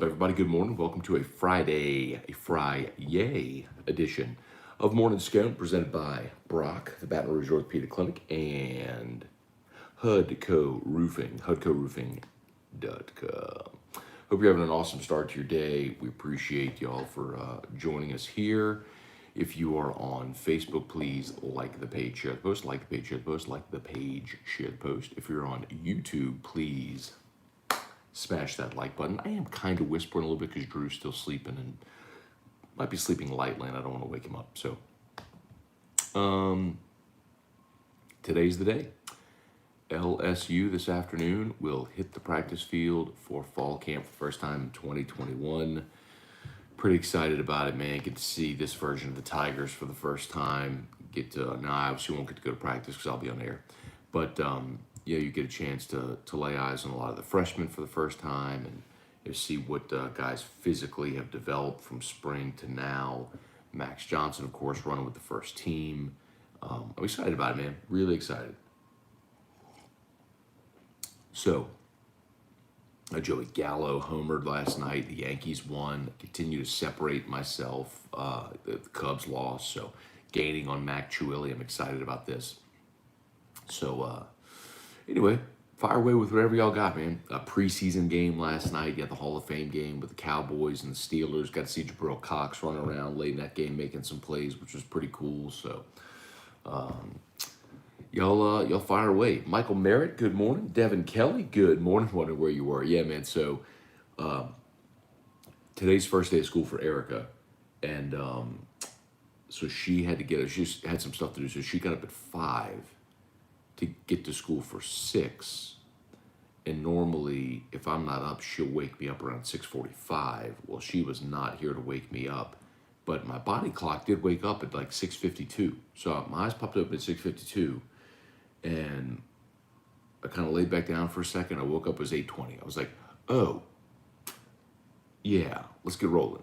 Everybody, good morning. Welcome to a Friday edition of Morning Scone presented by Brock, the Baton Rouge Orthopedic Clinic, and HUDCO Roofing, HUDCOroofing.com. Hope you're having an awesome start to your day. We appreciate y'all for joining us here. If you are on Facebook, please like the page, share the post, like the page, share the post, like the page, share the post. If you're on YouTube, please smash that like button. I am kind of whispering a little bit because Drew's still sleeping and might be sleeping lightly, and I don't want to wake him up. So, today's the day. LSU this afternoon will hit the practice field for fall camp for the first time in 2021. Pretty excited about it, man. Get to see this version of the Tigers for the first time. Now I obviously won't get to go to practice because I'll be on air, but yeah, you get a chance to lay eyes on a lot of the freshmen for the first time and see what guys physically have developed from spring to now. Max Johnson, of course, running with the first team. I'm excited about it, man. Really excited. So, Joey Gallo homered last night. The Yankees won. I continue to separate myself. The Cubs lost, so gaining on Mac Chuili. I'm excited about this. So, anyway, fire away with whatever y'all got, man. A preseason game last night. You had the Hall of Fame game with the Cowboys and the Steelers. Got to see Jabril Cox running around late in that game making some plays, which was pretty cool. So, y'all fire away. Michael Merritt, good morning. Devin Kelly, good morning. Wondering where you were. Yeah, man. So, today's first day of school for Erica, and so she had had some stuff to do. So she got up at 5 to get to school for 6. And normally, if I'm not up, she'll wake me up around 6:45. Well, she was not here to wake me up, but my body clock did wake up at like 6:52. So my eyes popped up at 6:52, and I kind of laid back down for a second. I woke up, it was 8:20. I was like, oh, yeah, let's get rolling.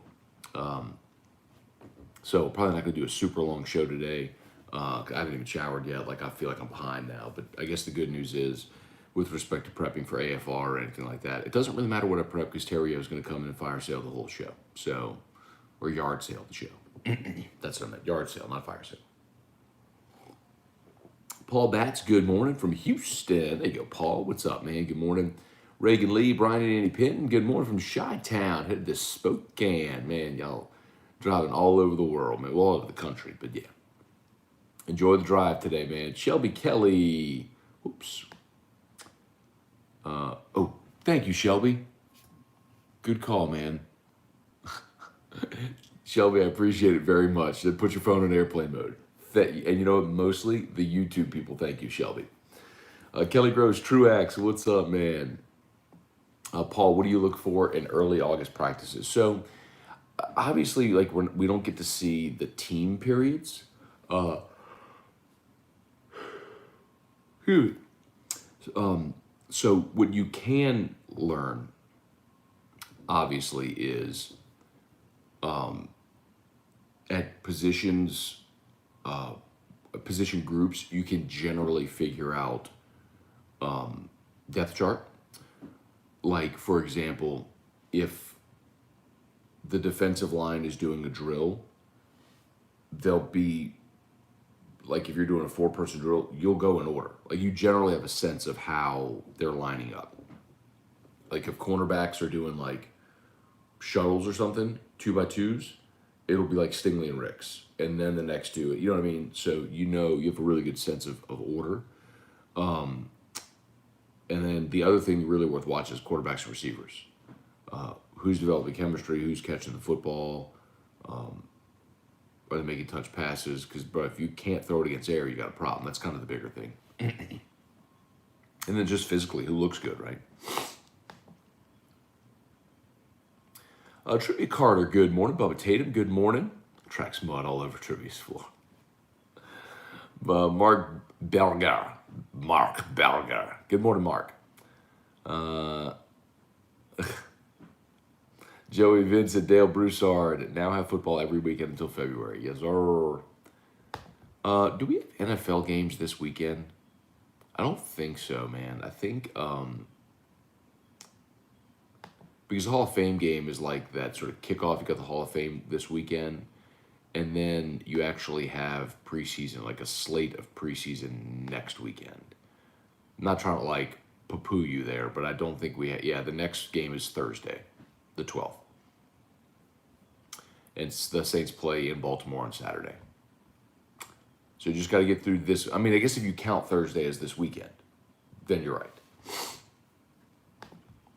So probably not going to do a super long show today. I haven't even showered yet. Like, I feel like I'm behind now. But I guess the good news is, with respect to prepping for AFR or anything like that, it doesn't really matter what I prep because Terrio is going to come in and fire sale the whole show. So, or yard sale the show. That's what I meant. Yard sale, not fire sale. Paul Batts, good morning from Houston. There you go, Paul. What's up, man? Good morning. Reagan Lee, Brian and Andy Pinton, good morning from Chi-Town. Headed to Spokane. Man, y'all driving all over the world, man. Well, all over the country, but yeah. Enjoy the drive today, man. Shelby Kelly. Oops. Thank you, Shelby. Good call, man. Shelby, I appreciate it very much. Put your phone in airplane mode. And you know, mostly the YouTube people. Thank you, Shelby. Kelly Groves, Truax, what's up, man? Paul, what do you look for in early August practices? So, obviously, like we don't get to see the team periods. So what you can learn, obviously, is at position groups, you can generally figure out depth chart. Like, for example, if the defensive line is doing a drill, they'll be, like, if you're doing a 4-person drill, you'll go in order. Like, you generally have a sense of how they're lining up. Like, if cornerbacks are doing, like, shuttles or something, 2x2s, it'll be like Stingley and Ricks. And then the next two, you know what I mean? So, you have a really good sense of order. And then the other thing really worth watching is quarterbacks and receivers. Who's developing chemistry, who's catching the football, are they making touch passes? Because, bro, if you can't throw it against air, you got a problem. That's kind of the bigger thing. And then just physically, who looks good, right? Trivia Carter, good morning. Bubba Tatum, good morning. Tracks mud all over Trivia's floor. Mark Belgar. Good morning, Mark. Joey Vincent, Dale Broussard, now have football every weekend until February. Yes, sir. Do we have NFL games this weekend? I don't think so, man. I think because the Hall of Fame game is like that sort of kickoff. You got the Hall of Fame this weekend, and then you actually have preseason, like a slate of preseason next weekend. I'm not trying to like poo-poo you there, but I don't think we yeah, the next game is Thursday, the 12th. And the Saints play in Baltimore on Saturday. So you just got to get through this. I mean, I guess if you count Thursday as this weekend, then you're right.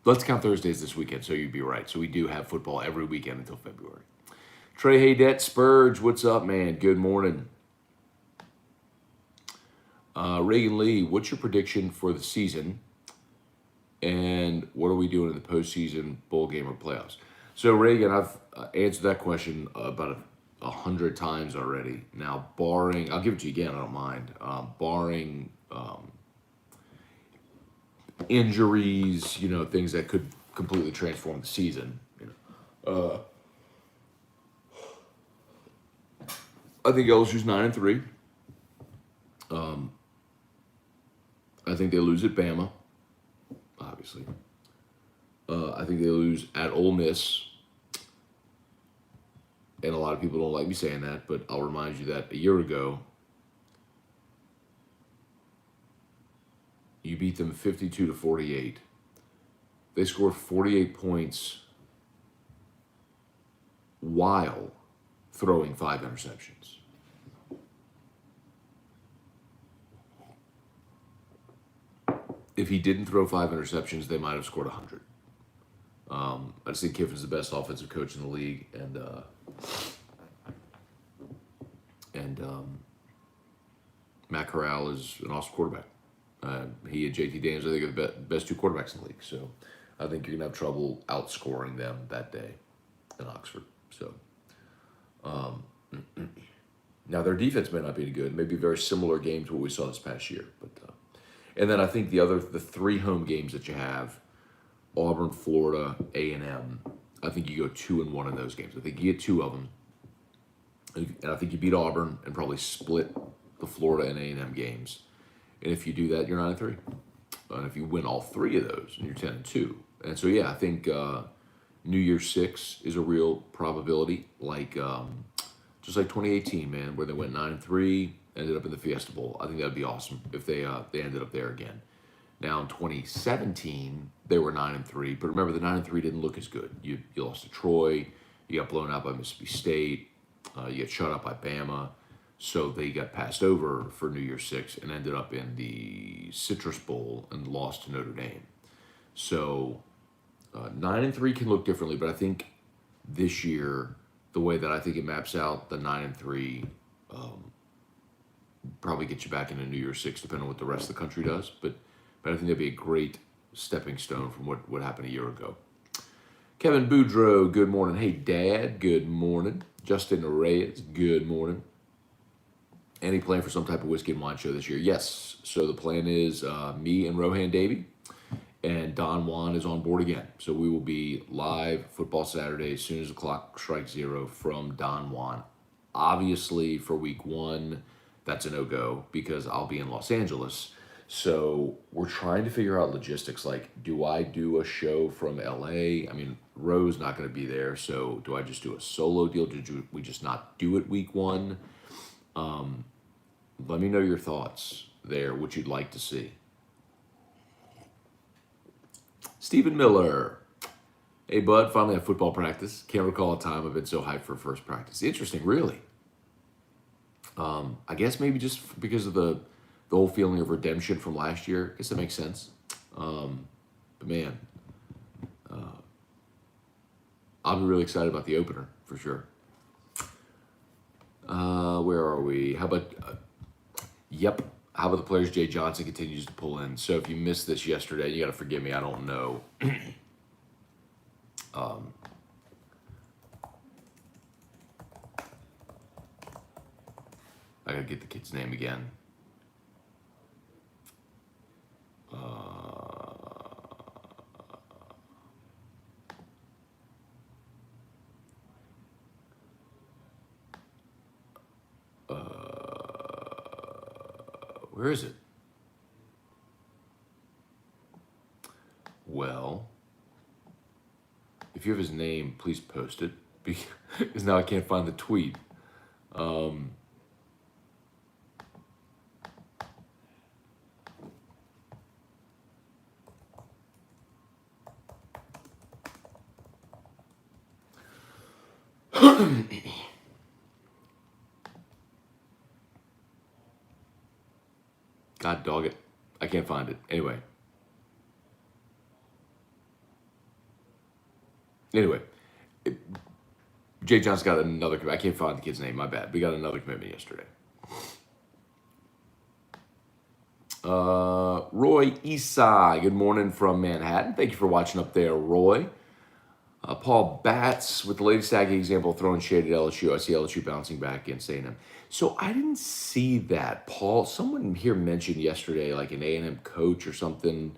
Let's count Thursday as this weekend, so you'd be right. So we do have football every weekend until February. Trey Haydet, Spurge, what's up, man? Good morning. Reagan Lee, what's your prediction for the season? And what are we doing in the postseason, bowl game, or playoffs? So, Reagan, I've answered that question about 100 times already. Now, barring, I'll give it to you again, I don't mind. Barring injuries, things that could completely transform the season. I think LSU's 9-3. I think they lose at Bama, obviously. I think they lose at Ole Miss. And a lot of people don't like me saying that, but I'll remind you that a year ago, you beat them 52-48. They scored 48 points while throwing 5 interceptions. If he didn't throw 5 interceptions, they might have scored 100. I just think Kiffin's the best offensive coach in the league, and Matt Corral is an awesome quarterback. He and JT Daniels, I think, are the best 2 quarterbacks in the league. So I think you're going to have trouble outscoring them that day in Oxford. So now their defense may not be any good. Maybe a very similar game to what we saw this past year. But and then I think the 3 home games that you have, Auburn, Florida, A&M, I think you go 2-1 in those games. I think you get 2 of them. And I think you beat Auburn and probably split the Florida and A&M games. And if you do that, you're 9-3. And if you win all 3 of those, and you're 10-2. And so, yeah, I think New Year's 6 is a real probability, like just like 2018, man, where they went 9-3, ended up in the Fiesta Bowl. I think that would be awesome if they ended up there again. Now, in 2017, they were 9-3, but remember, the 9-3 didn't look as good. You lost to Troy, you got blown out by Mississippi State, you got shut out by Bama, so they got passed over for New Year's 6 and ended up in the Citrus Bowl and lost to Notre Dame. So 9-3 can look differently, but I think this year, the way that I think it maps out, the 9-3 probably get you back into New Year's 6, depending on what the rest of the country does. But I think that'd be a great stepping stone from what happened a year ago. Kevin Boudreau, good morning. Hey, Dad, good morning. Justin Reyes, good morning. Any plan for some type of whiskey and wine show this year? Yes. So the plan is me and Rohan Davey, and Don Juan is on board again. So we will be live Football Saturday as soon as the clock strikes 0 from Don Juan. Obviously, for week 1, that's a no-go because I'll be in Los Angeles. So we're trying to figure out logistics. Like, do I do a show from LA? I mean, Roe's not going to be there. So do I just do a solo deal? Do we just not do it week 1? Let me know your thoughts there, what you'd like to see. Stephen Miller. Hey, bud, finally had football practice. Can't recall a time I've been so hyped for first practice. Interesting, really. I guess maybe just because of the whole feeling of redemption from last year. I guess that makes sense. But man, I'll be really excited about the opener for sure. Where are we? How about, how about the players Jay Johnson continues to pull in? So if you missed this yesterday, you got to forgive me. I don't know. I got to get the kid's name again. Where is it? Well, you have his name, please post it, because now I can't find the tweet. God dog it. I can't find it. Anyway, Jay John's got another. I can't find the kid's name. My bad. We got another commitment yesterday. Roy Esai. Good morning from Manhattan. Thank you for watching up there, Roy. Paul Batts with the latest Aggie example throwing shade at LSU. I see LSU bouncing back against A&M. So I didn't see that, Paul. Someone here mentioned yesterday, like an A&M coach or something,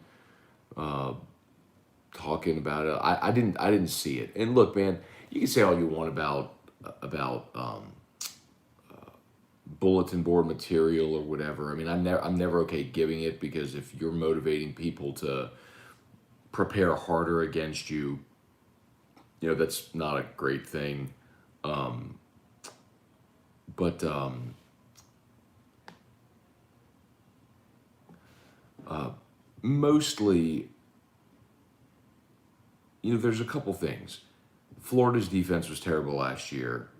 talking about it. I didn't see it. And look, man, you can say all you want about bulletin board material or whatever. I mean, I'm never okay giving it, because if you're motivating people to prepare harder against you, that's not a great thing. But mostly, there's a couple things. Florida's defense was terrible last year.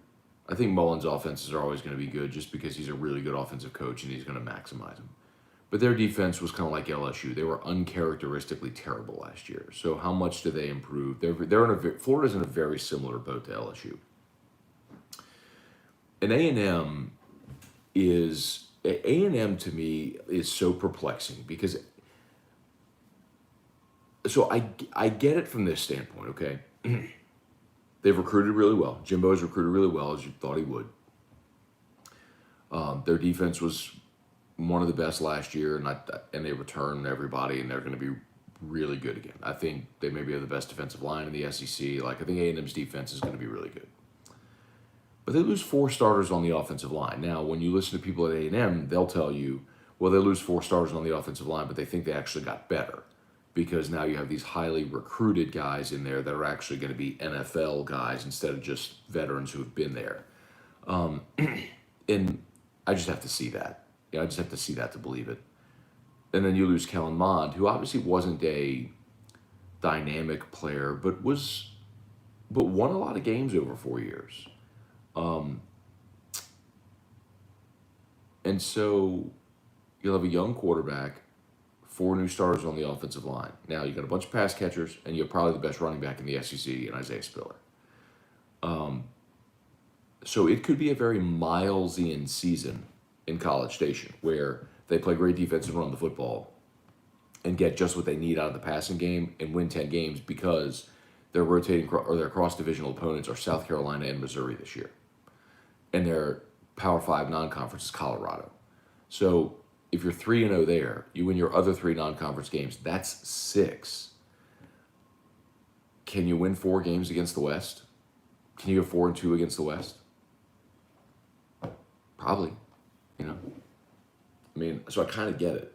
I think Mullen's offenses are always going to be good just because he's a really good offensive coach and he's going to maximize them. But their defense was kind of like LSU. They were uncharacteristically terrible last year. So how much do they improve? Florida's in a very similar boat to LSU. And A&M to me is so perplexing, because so I get it from this standpoint, okay? They've recruited really well. Jimbo has recruited really well, as you thought he would. Their defense was one of the best last year, and they returned everybody, and they're going to be really good again. I think they maybe have the best defensive line in the SEC. I think A&M's defense is going to be really good. But they lose 4 starters on the offensive line. Now, when you listen to people at A&M, they'll tell you, well, they lose 4 starters on the offensive line, but they think they actually got better, because now you have these highly recruited guys in there that are actually going to be NFL guys instead of just veterans who have been there. And I just have to see that. I just have to see that to believe it. And then you lose Kellen Mond, who obviously wasn't a dynamic player, but won a lot of games over 4 years. And so you'll have a young quarterback, 4 new starters on the offensive line. Now you got a bunch of pass catchers, and you're probably the best running back in the SEC in Isaiah Spiller. So it could be a very Milesian season in College Station, where they play great defense and run the football and get just what they need out of the passing game and win 10 games, because their their cross-divisional opponents are South Carolina and Missouri this year. And their Power 5 non-conference is Colorado. So if you're 3-0 there, you win your other 3 non-conference games. That's 6. Can you win 4 games against the West? Can you go 4-2 against the West? Probably. So I kind of get it.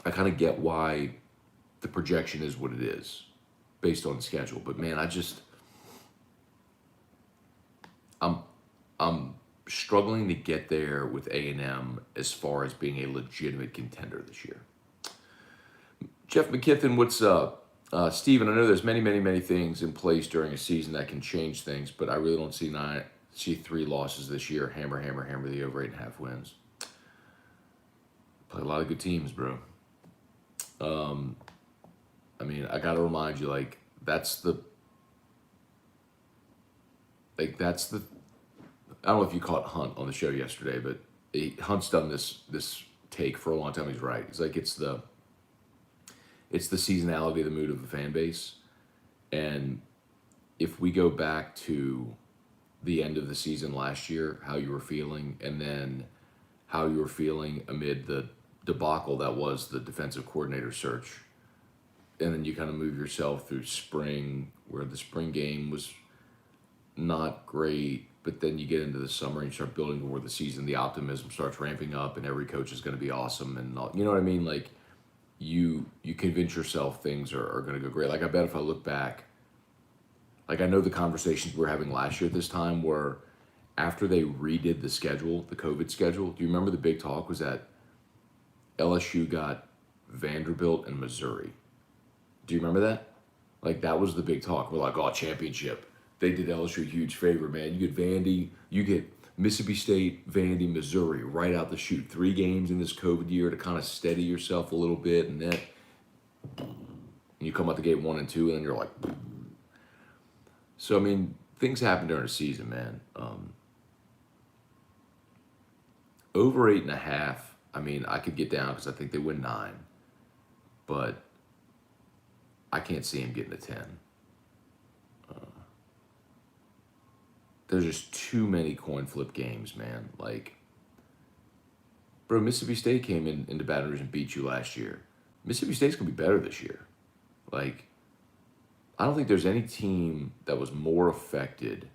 I kind of get why the projection is what it is based on the schedule. But man, I'm struggling to get there with A&M as far as being a legitimate contender this year. Jeff McKithen, what's up? Steven, I know there's many things in place during a season that can change things, but I really don't see 3 losses this year. Hammer the over 8.5 wins. Play a lot of good teams, bro. I got to remind you, that's the I don't know if you caught Hunt on the show yesterday, but Hunt's done this take for a long time. He's right. He's like, it's the seasonality of the mood of the fan base. And if we go back to the end of the season last year, how you were feeling, and then how you were feeling amid the debacle that was the defensive coordinator search, and then you kind of move yourself through spring, where the spring game was not great, but then you get into the summer and you start building toward the season. The optimism starts ramping up, and every coach is going to be awesome, and all, you know what I mean? you convince yourself things are going to go great. Like I bet if I look back, like I know the conversations we were having last year at this time were after they redid the schedule, the COVID schedule. Do you remember the big talk was that LSU got Vanderbilt and Missouri? Do you remember that? Like that was the big talk. We're like, oh, championship. They did LSU a huge favor, man. You get Vandy, you get Mississippi State, Vandy, Missouri right out the chute. 3 games in this COVID year to kind of steady yourself a little bit, and then you come out the gate 1 and 2, and then you're like. So I mean, things happen during the season, man. Over 8.5. I mean, I could get down because I think they win 9, but I can't see him getting to 10. There's just too many coin flip games, man. Like, bro, Mississippi State came into Baton Rouge and beat you last year. Mississippi State's gonna be better this year. Like, I don't think there's any team that was more affected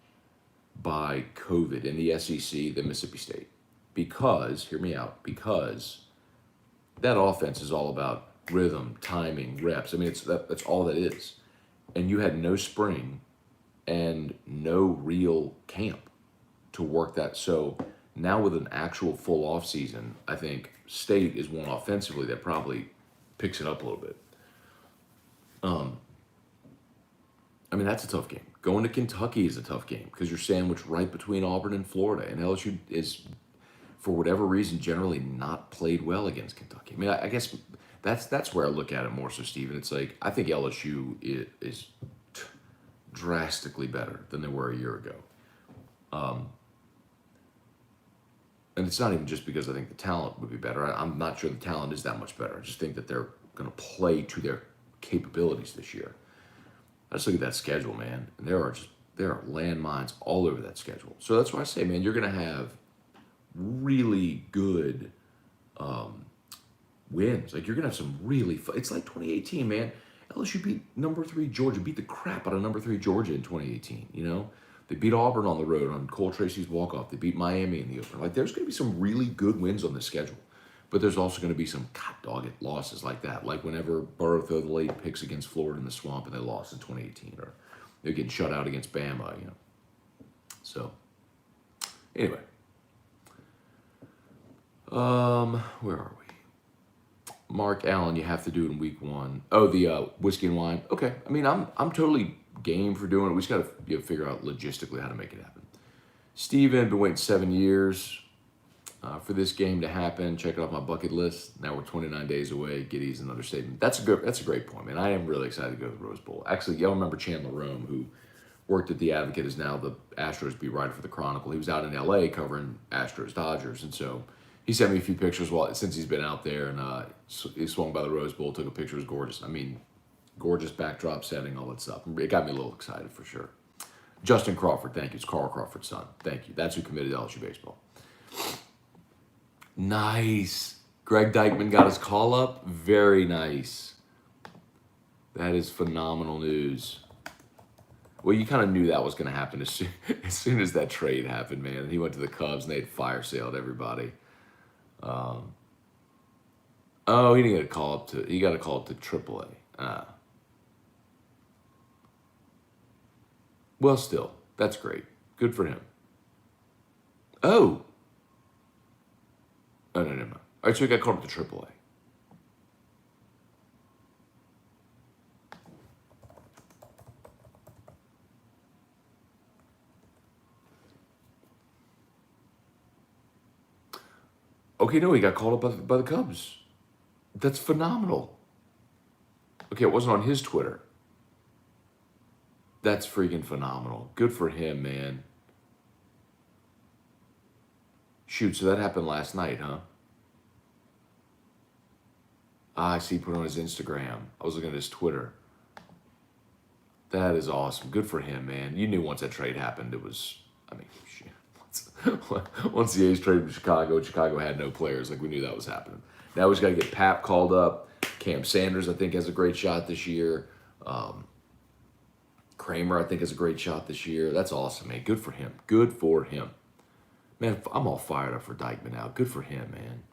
by COVID in the SEC than Mississippi State. Because, hear me out, because that offense is all about rhythm, timing, reps. I mean, that's all that is. And you had no spring and no real camp to work that. So now with an actual full off season, I think State is one offensively that probably picks it up a little bit. I mean, that's a tough game. Going to Kentucky is a tough game because you're sandwiched right between Auburn and Florida. And LSU is, for whatever reason, generally not played well against Kentucky. I mean, I guess that's where I look at it more so, Steven. It's like, I think LSU is drastically better than they were a year ago. And it's not even just because I think the talent would be better. I'm not sure the talent is that much better. I just think that they're going to play to their capabilities this year. I just look at that schedule, man, and there are landmines all over that schedule. So that's why I say, man, you're going to have really good wins. Like, you're going to have some really fun. It's like 2018, man. LSU beat number 3 Georgia, beat the crap out of number 3 Georgia in 2018, you know? They beat Auburn on the road on Cole Tracy's walk-off. They beat Miami in the opener. Like, there's going to be some really good wins on the schedule. But there's also going to be some god-dogged losses like that. Like whenever Burrow threw the late picks against Florida in the swamp and they lost in 2018. Or they're getting shut out against Bama, you know. So, anyway. Where are we? Mark Allen, you have to do it in week 1. Oh, the whiskey and wine. Okay. I mean, I'm totally game for doing it. We just got to figure out logistically how to make it happen. Steven, been waiting 7 years for this game to happen. Check it off my bucket list. Now we're 29 days away. Giddy's another statement. That's a great point, man. I am really excited to go to the Rose Bowl. Actually, y'all remember Chandler Rome, who worked at The Advocate, is now the Astros beat writer for the Chronicle. He was out in LA covering Astros Dodgers, and so he sent me a few pictures since he's been out there, and he swung by the Rose Bowl, took a picture. It was gorgeous. I mean, gorgeous backdrop setting, all that stuff. It got me a little excited for sure. Justin Crawford, thank you. It's Carl Crawford's son. Thank you. That's who committed to LSU baseball. Nice. Greg Dykman got his call up. Very nice. That is phenomenal news. Well, you kind of knew that was going to happen as soon as that trade happened, man. He went to the Cubs and they had fire saled everybody. Oh, he didn't get a call up he got a call up to AAA. Well, still, that's great. Good for him. Oh, no, never mind. All right, so he got called up to AAA. Okay, no, he got called up by the Cubs. That's phenomenal. Okay, it wasn't on his Twitter. That's freaking phenomenal. Good for him, man. Shoot, so that happened last night, huh? I see he put it on his Instagram. I was looking at his Twitter. That is awesome. Good for him, man. You knew once that trade happened, it was, I mean, shit. Once the A's traded to Chicago had no players. Like, we knew that was happening. Now we just got to get Pap called up. Cam Sanders, I think, has a great shot this year. Kramer, I think, has a great shot this year. That's awesome, man. Good for him. Good for him. Man, I'm all fired up for Dykman now. Good for him, man.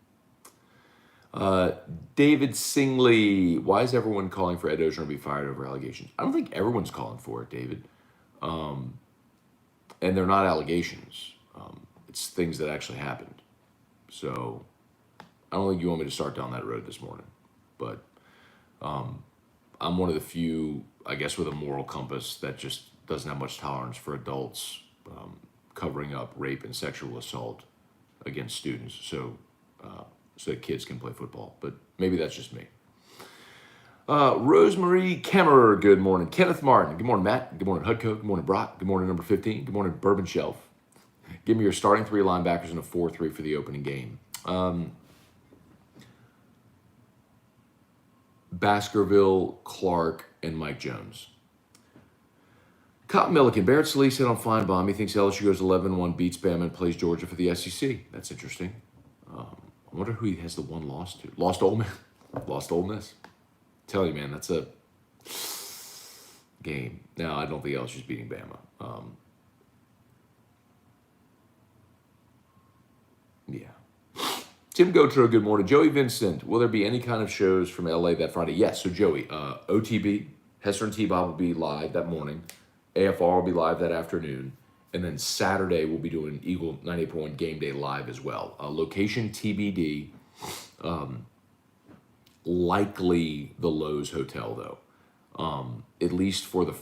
David Singley, why is everyone calling for Ed Ogeron to be fired over allegations? I don't think everyone's calling for it, David. And they're not allegations. It's things that actually happened. So I don't think you want me to start down that road this morning. But I'm one of the few, I guess, with a moral compass that just doesn't have much tolerance for adults covering up rape and sexual assault against students, so that kids can play football. But maybe that's just me. Rosemarie Kemmerer, good morning. Kenneth Martin, good morning, Matt. Good morning, Hudco. Good morning, Brock. Good morning, number 15. Good morning, Bourbon Shelf. Give me your starting 3 linebackers and a 4-3 for the opening game. Baskerville, Clark, and Mike Jones. Cotton Milliken, Barrett Sallee said on Feinbaum he thinks LSU goes 11-1, beats Bama, and plays Georgia for the SEC. That's interesting. I wonder who he has the one loss to. Lost Ole Miss. Lost Ole Miss. Tell you, man, that's a game. Now, I don't think LSU's beating Bama. Yeah. Tim Gotro, good morning. Joey Vincent, will there be any kind of shows from LA that Friday? Yes. So, Joey, OTB, Hester and T-Bob will be live that morning. AFR will be live that afternoon. And then Saturday, we'll be doing Eagle 98.1 Game Day live as well. Location TBD. Likely the Lowe's Hotel, though. At least for the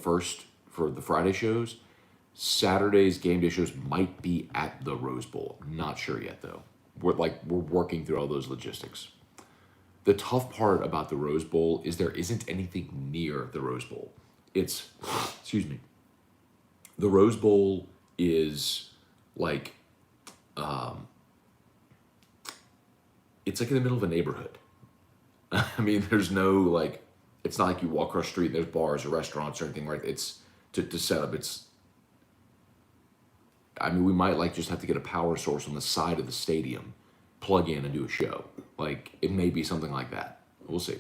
Friday shows. Saturday's Game Day shows might be at the Rose Bowl. Not sure yet, though. We're working through all those logistics. The tough part about the Rose Bowl is there isn't anything near the Rose Bowl. It's, excuse me, the Rose Bowl is like, it's like in the middle of a neighborhood. I mean, there's no it's not like you walk across the street and there's bars or restaurants or anything, right? It's to set up. I mean, we might just have to get a power source on the side of the stadium, plug in and do a show. It may be something like that. We'll see.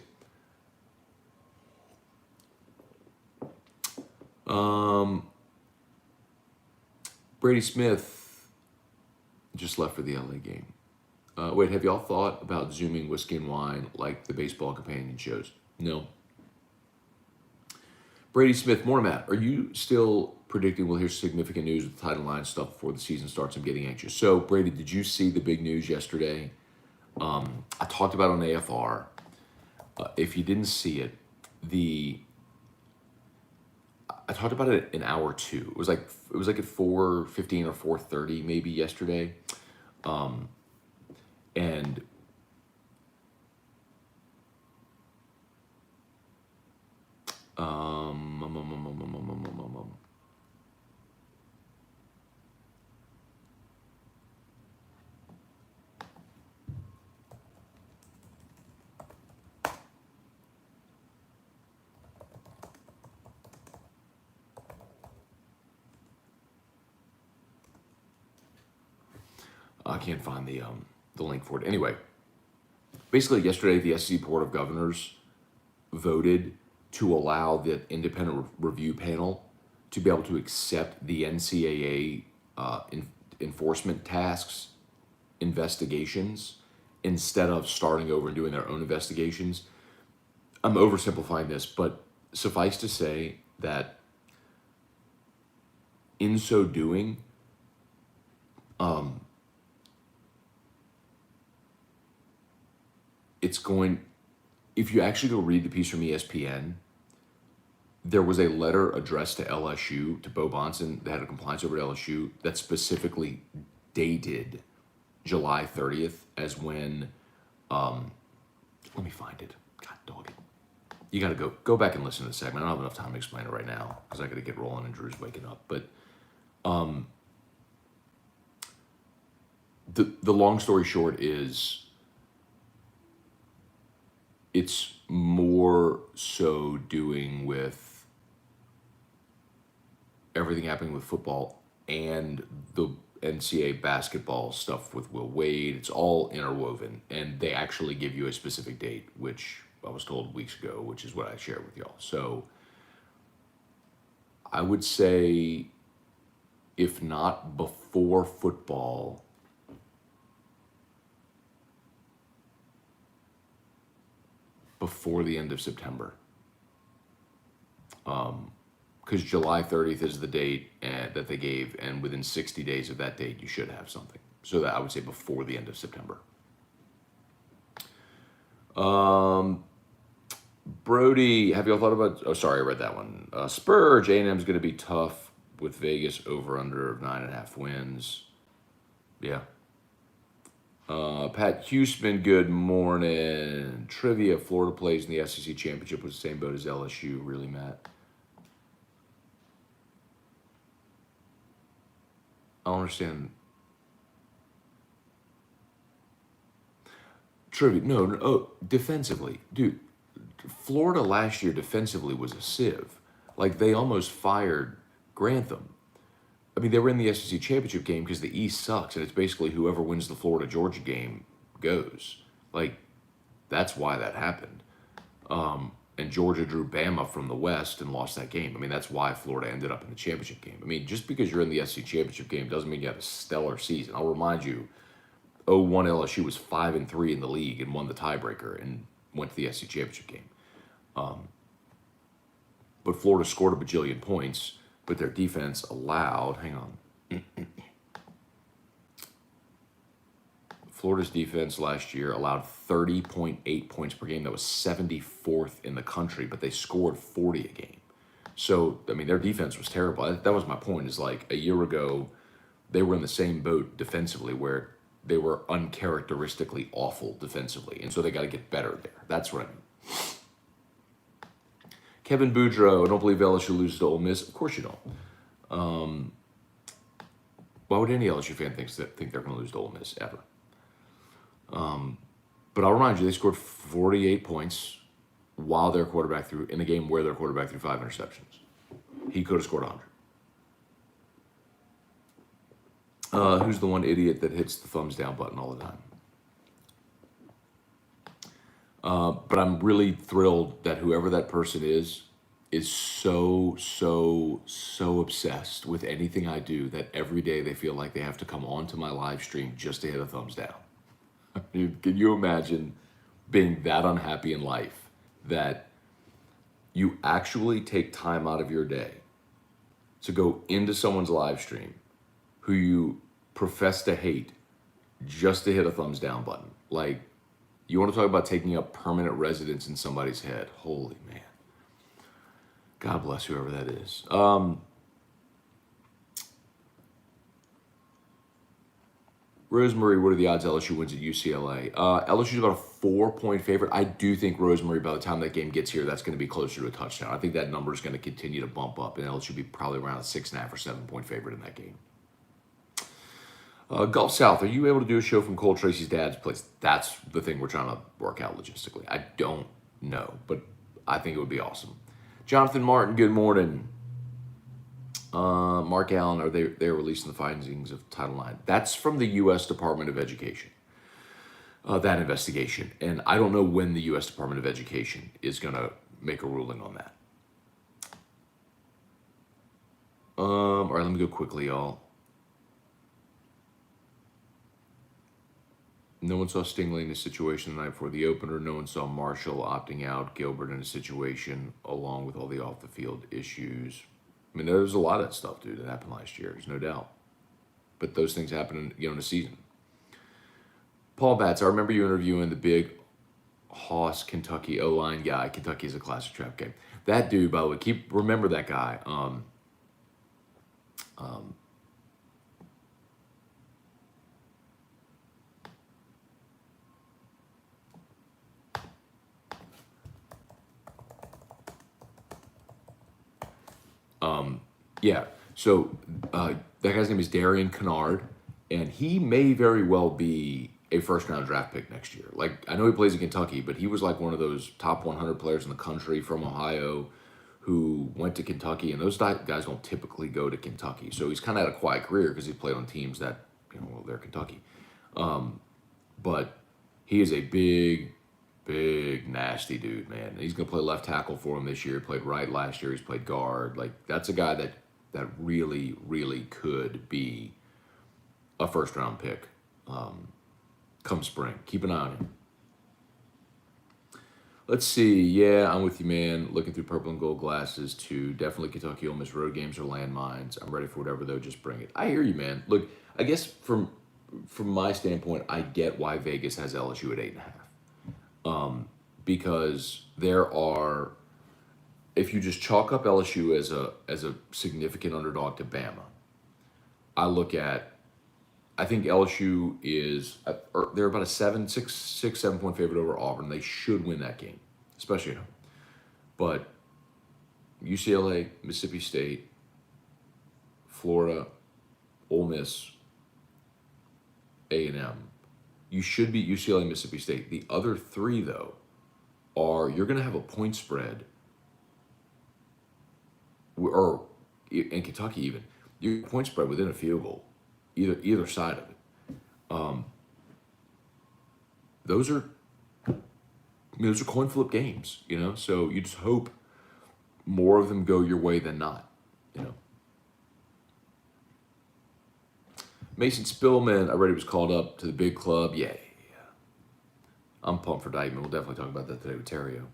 Brady Smith just left for the LA game. Wait, have y'all thought about zooming whiskey and wine like the baseball companion shows? No. Brady Smith, more Matt, are you still predicting we'll hear significant news with the title line stuff before the season starts? I'm getting anxious. So, Brady, did you see the big news yesterday? I talked about it on AFR. If you didn't see it, I talked about it in hour 2. It was like at 4:15 or 4:30 maybe yesterday. And I can't find the link for it. Anyway, basically yesterday the SEC Board of Governors voted to allow the independent review panel to be able to accept the NCAA enforcement tasks, investigations, instead of starting over and doing their own investigations. I'm oversimplifying this, but suffice to say that in so doing, if you actually go read the piece from ESPN, there was a letter addressed to LSU, to Bo Bonson, that had a compliance over to LSU, that specifically dated July 30th as when, let me find it. God dog it. You got to go back and listen to the segment. I don't have enough time to explain it right now because I got to get rolling and Drew's waking up. But the long story short is, it's more so doing with everything happening with football and the NCAA basketball stuff with Will Wade. It's all interwoven, and they actually give you a specific date, which I was told weeks ago, which is what I shared with y'all. So I would say, if not before football, before the end of September. Because July 30th is the date that they gave, and within 60 days of that date, you should have something. So that I would say before the end of September. Brody, have you all thought about? Oh, sorry, I read that one. Spurge, A&M is going to be tough with Vegas over under of 9.5 wins. Yeah. Pat Huseman, good morning. Trivia: Florida plays in the SEC championship with the same boat as LSU. Really, Matt? I don't understand. Trivia? No. Oh, defensively, dude. Florida last year defensively was a sieve. Like, they almost fired Grantham. I mean, they were in the SEC championship game because the East sucks, and it's basically whoever wins the Florida-Georgia game goes. Like, that's why that happened. And Georgia drew Bama from the West and lost that game. I mean, that's why Florida ended up in the championship game. I mean, just because you're in the SEC championship game doesn't mean you have a stellar season. I'll remind you, 0-1 LSU was 5-3 in the league and won the tiebreaker and went to the SEC championship game. But Florida scored a bajillion points, but their defense allowed, hang on. Florida's defense last year allowed 30.8 points per game. That was 74th in the country, but they scored 40 a game. So, I mean, their defense was terrible. That was my point, is like a year ago, they were in the same boat defensively where they were uncharacteristically awful defensively. And so they got to get better there. That's what I mean. Kevin Boudreau, I don't believe LSU loses to Ole Miss. Of course you don't. Why would any LSU fan think they're going to lose to Ole Miss ever? But I'll remind you, they scored 48 points while their quarterback threw, in a game where their quarterback threw 5 interceptions. He could have scored 100. Who's the one idiot that hits the thumbs down button all the time? But I'm really thrilled that whoever that person is so obsessed with anything I do that every day they feel like they have to come onto my live stream just to hit a thumbs down. Can you imagine being that unhappy in life that you actually take time out of your day to go into someone's live stream who you profess to hate just to hit a thumbs down button? Like, you want to talk about taking up permanent residence in somebody's head. Holy man. God bless whoever that is. Rosemary, what are the odds LSU wins at UCLA? LSU's about a 4-point favorite. I do think Rosemary, by the time that game gets here, that's going to be closer to a touchdown. I think that number is going to continue to bump up, and LSU will be probably around a 6.5 or 7-point favorite in that game. Gulf South, are you able to do a show from Cole Tracy's dad's place? That's the thing we're trying to work out logistically. I don't know, but I think it would be awesome. Jonathan Martin, good morning. Mark Allen, they're releasing the findings of Title IX. That's from the U.S. Department of Education, that investigation. And I don't know when the U.S. Department of Education is going to make a ruling on that. All right, let me go quickly, y'all. No one saw Stingley in a situation the night before the opener. No one saw Marshall opting out, Gilbert in a situation, along with all the off-the-field issues. I mean, there's a lot of that stuff, dude, that happened last year. There's no doubt. But those things happen in a season. Paul Batts, I remember you interviewing the big Hoss, Kentucky O-line guy. Kentucky is a classic trap game. That dude, by the way, remember that guy. Yeah, so that guy's name is Darian Kennard, and he may very well be a first-round draft pick next year. Like, I know he plays in Kentucky, but he was like one of those top 100 players in the country from Ohio who went to Kentucky, and those guys don't typically go to Kentucky. So he's kind of had a quiet career because he played on teams that, they're Kentucky. But he is a big, nasty dude, man. And he's going to play left tackle for him this year. He played right last year. He's played guard. Like, that's a guy that really, really could be a first-round pick come spring. Keep an eye on him. Let's see. Yeah, I'm with you, man. Looking through purple and gold glasses too. Definitely Kentucky Ole Miss road games or landmines. I'm ready for whatever though. Just bring it. I hear you, man. Look, I guess from my standpoint, I get why Vegas has LSU at 8.5. Because there are, if you just chalk up LSU as a significant underdog to Bama, I look at, I think LSU is they're about a 7 point favorite over Auburn. They should win that game, especially at home. But UCLA, Mississippi State, Florida, Ole Miss, A&M. You should beat UCLA, Mississippi State. The other three, though, are you're going to have a point spread, or in Kentucky even, your point spread within a field goal, either side of it. Those are coin flip games, you know. So you just hope more of them go your way than not, you know. Mason Spillman, I read he was called up to the big club. Yeah. I'm pumped for Dykeman. We'll definitely talk about that today with Terrio.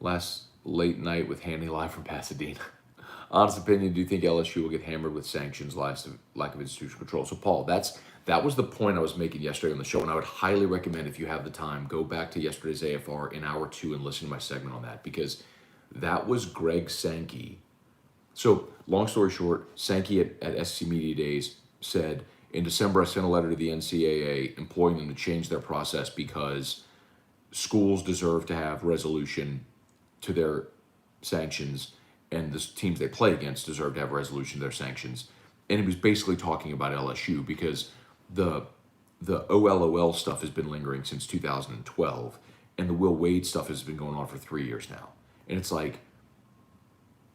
Last late night with Handy live from Pasadena. Honest opinion, do you think LSU will get hammered with sanctions, lack of institutional control? So, Paul, that was the point I was making yesterday on the show, and I would highly recommend, if you have the time, go back to yesterday's AFR in hour 2 and listen to my segment on that, because that was Greg Sankey. So, long story short, Sankey at SEC Media Days said, in December, I sent a letter to the NCAA imploring them to change their process because schools deserve to have resolution to their sanctions, and the teams they play against deserve to have resolution to their sanctions. And he was basically talking about LSU because the OLOL stuff has been lingering since 2012, and the Will Wade stuff has been going on for 3 years now. And it's like,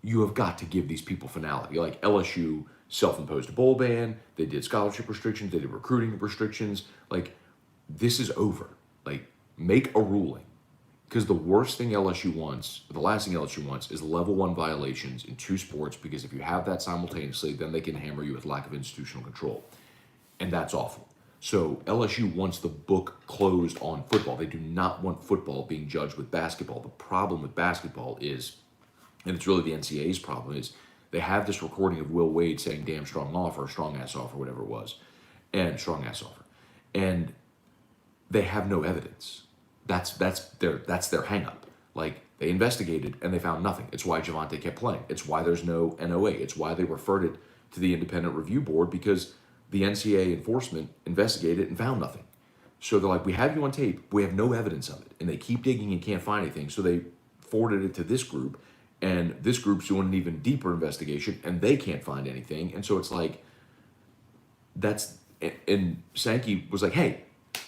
you have got to give these people finality. Like LSU self-imposed a bowl ban, they did scholarship restrictions, they did recruiting restrictions. Like, this is over. Like, make a ruling. Because the worst thing LSU wants, the last thing LSU wants, is level 1 violations in 2 sports, because if you have that simultaneously, then they can hammer you with lack of institutional control. And that's awful. So LSU wants the book closed on football. They do not want football being judged with basketball. The problem with basketball is, and it's really the NCAA's problem, is they have this recording of Will Wade saying damn strong offer, strong ass offer, whatever it was, and strong ass offer. And they have no evidence. That's their hang up. Like, they investigated and they found nothing. It's why Javante kept playing. It's why there's no NOA. It's why they referred it to the independent review board, because the NCAA enforcement investigated it and found nothing. So they're like, we have you on tape, but we have no evidence of it. And they keep digging and can't find anything. So they forwarded it to this group, and this group's doing an even deeper investigation, and they can't find anything. And so it's like, and Sankey was like, hey,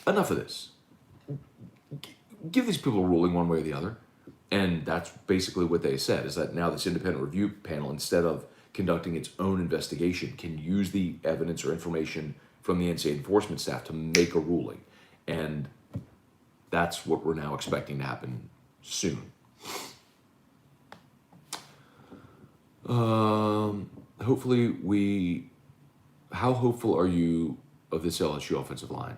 enough of this. Give these people a ruling one way or the other. And that's basically what they said, is that now this independent review panel, instead of conducting its own investigation, can use the evidence or information from the NCAA enforcement staff to make a ruling. And that's what we're now expecting to happen soon. Hopefully how hopeful are you of this LSU offensive line?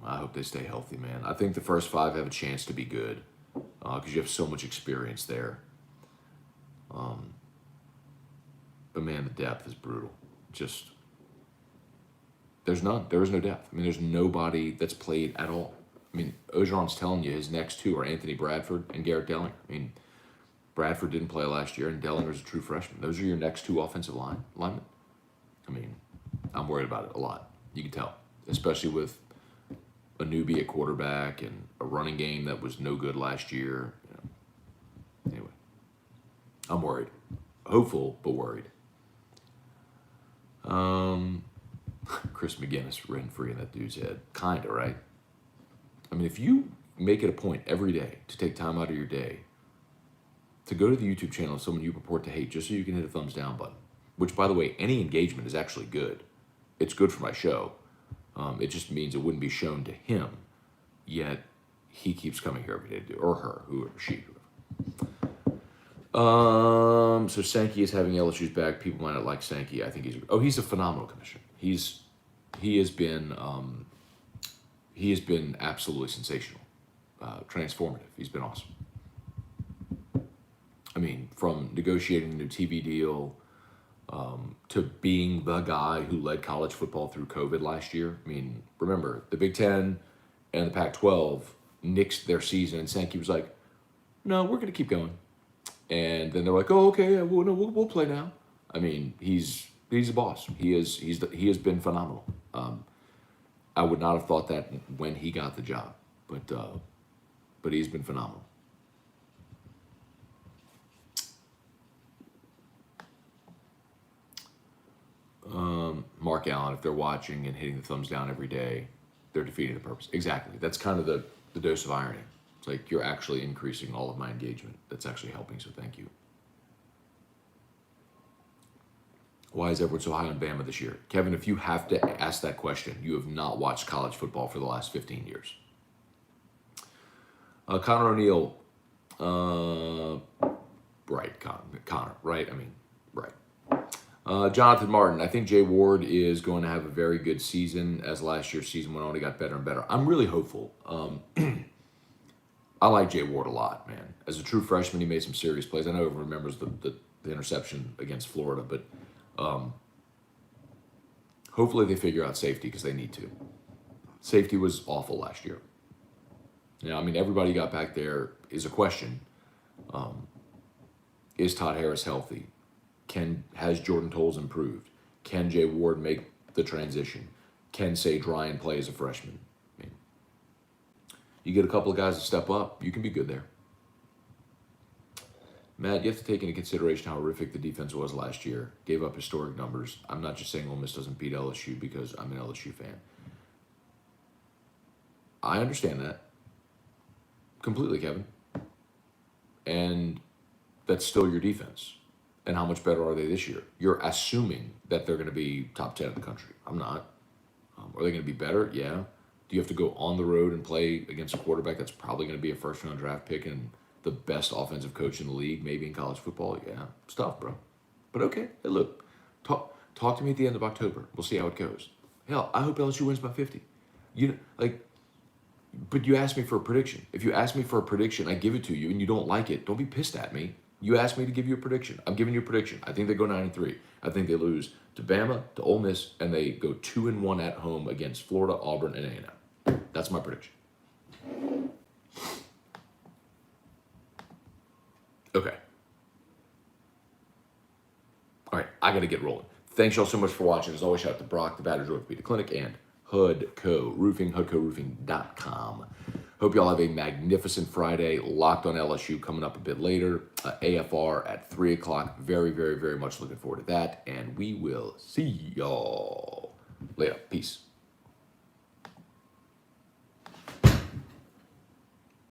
I hope they stay healthy, man. I think the first 5 have a chance to be good because you have so much experience there. But man, the depth is brutal. Just, there's none. There is no depth. I mean, there's nobody that's played at all. I mean, Ogeron's telling you his next 2 are Anthony Bradford and Garrett Dellinger. I mean, Bradford didn't play last year, and Dellinger's a true freshman. Those are your next 2 offensive linemen. I mean, I'm worried about it a lot. You can tell, especially with a newbie at quarterback and a running game that was no good last year. You know. Anyway, I'm worried. Hopeful, but worried. Chris McGinnis ran free in that dude's head. Kinda, right? I mean, if you make it a point every day to take time out of your day to go to the YouTube channel of someone you purport to hate just so you can hit a thumbs down button, which, by the way, any engagement is actually good. It's good for my show. It just means it wouldn't be shown to him, yet he keeps coming here every day to do, or her, whoever, she, whoever. So Sankey is having LSU's back. People might not like Sankey. I think he's a phenomenal commissioner. He's he has been absolutely sensational, transformative. He's been awesome. I mean, from negotiating a new TV deal to being the guy who led college football through COVID last year. I mean, remember, the Big Ten and the Pac-12 nixed their season, and Sankey was like, no, we're going to keep going. And then they're like, oh, okay, yeah, we'll play now. I mean, he's a boss. He has been phenomenal. I would not have thought that when he got the job, but he's been phenomenal. Mark Allen, if they're watching and hitting the thumbs down every day, they're defeating the purpose. Exactly. That's kind of the dose of irony. It's like you're actually increasing all of my engagement. That's actually helping, so thank you. Why is everyone so high on Bama this year? Kevin, if you have to ask that question, you have not watched college football for the last 15 years. Connor O'Neill, right, Connor, right? I mean, right. Jonathan Martin, I think Jay Ward is going to have a very good season as last year's season went on. He got better and better. I'm really hopeful. I like Jay Ward a lot, man. As a true freshman, he made some serious plays. I know everyone remembers the interception against Florida, but hopefully they figure out safety because they need to. Safety was awful last year. I mean, everybody got back there is a question. Is Todd Harris healthy? Has Jordan Tolles improved? Can Jay Ward make the transition? Can Sage Ryan play as a freshman? I mean, you get a couple of guys to step up, you can be good there. Matt, you have to take into consideration how horrific the defense was last year. Gave up historic numbers. I'm not just saying Ole Miss doesn't beat LSU because I'm an LSU fan. I understand that completely, Kevin. And that's still your defense. And how much better are they this year? You're assuming that they're going to be top 10 in the country. I'm not. Are they going to be better? Yeah. Do you have to go on the road and play against a quarterback that's probably going to be a first-round draft pick and the best offensive coach in the league, maybe in college football? Yeah. It's tough, bro. But okay. Hey, look. Talk to me at the end of October. We'll see how it goes. Hell, I hope LSU wins by 50. But you asked me for a prediction. If you ask me for a prediction, I give it to you, and you don't like it, don't be pissed at me. You asked me to give you a prediction. I'm giving you a prediction. I think they go 9-3. I think they lose to Bama, to Ole Miss, and they go 2-1 at home against Florida, Auburn, and A&M. That's my prediction. Okay. All right, I got to get rolling. Thanks y'all so much for watching. As always, shout out to Brock, the Battery Orthopedic Clinic, and Hoodco Roofing, hoodcoroofing.com. Hope y'all have a magnificent Friday. Locked on LSU coming up a bit later. AFR at 3 o'clock. Very, very, very much looking forward to that. And we will see y'all later. Peace.